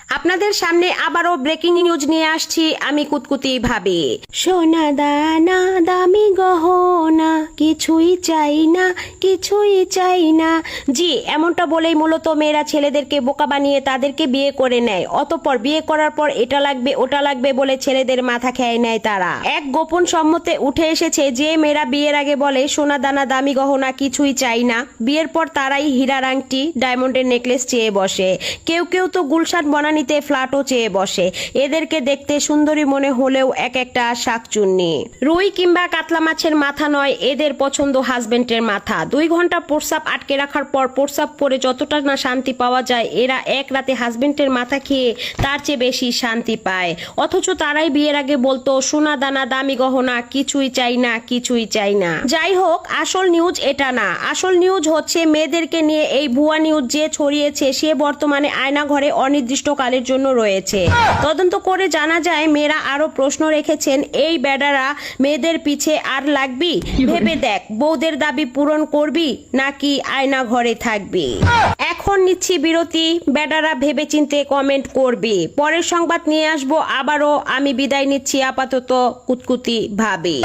আপনাদের সামনে আবারও ব্রেকিং নিউজ নিয়ে আসছি আমি কুতকুতি ভাবে। সোনা দানা দামি গহনা কিছুই চাই না, কিছুই চাই না। জি, এমনটা বলেই মূলত মেয়েরা ছেলেদেরকে বোকা বানিয়ে তাদেরকে বিয়ে করে নেয়। অতঃপর বিয়ে করার পর এটা লাগবে ওটা লাগবে বলে ছেলেদের মাথা খেয়ে নেয় তারা। এক গোপন সম্মতে উঠে এসেছে যে মেয়েরা বিয়ের আগে বলে সোনা দানা দামি গহনা কিছুই চাই না, বিয়ের পর তারাই হীরার আংটি ডায়মন্ডের নেকলেস চেয়ে বসে। কেউ কেউ তো গুলশান বনানীতে ফ্ল্যাটও চেয়ে বসে। এদেরকে দেখতে সুন্দরী মনে হলেও এক একটা শাকচুন্নি। রুই কিংবা কাতলা মাছের মাথা নয়, এদের পছন্দ হাজবেন্ডের মাথা। 2 ঘন্টা প্রস্রাব আটকে রাখার পর প্রস্রাব করে যতটা না শান্তি পাওয়া যায়, এরা এক রাতে হাজবেন্ডের মাথা খেয়ে তার চেয়ে বেশি শান্তি পায়। অথচ তারাই বিয়ের আগে বলতো সোনা দানা দামি গহনা কিছুই চাই না, কিছুই চাই না। যাই হোক, আসল নিউজ এটা না। আসল নিউজ হচ্ছে মেয়েদেরকে নিয়ে এই ভুয়া নিউজ যে ছড়িয়েছে সে বর্তমানে আয়না ঘরে অনির্দিষ্টকালের জন্য রয়েছে। তদন্ত করে জানা যায় মেয়েরা আরো প্রশ্ন রেখেছেন, এই বেডারা মেয়েদের পিছে আর লাগবি? ভেবে দেখ, বউদের দাবি পূরণ করবি নাকি আয়না ঘরে থাকবি? এখন নিচ্ছি বিরতি, বেডারা ভেবে চিন্তে কমেন্ট করবি। পরের সংবাদ নিয়ে আসবো আবারও। আমি বিদায় নিচ্ছি আপাতত কুতকুতি ভাবে।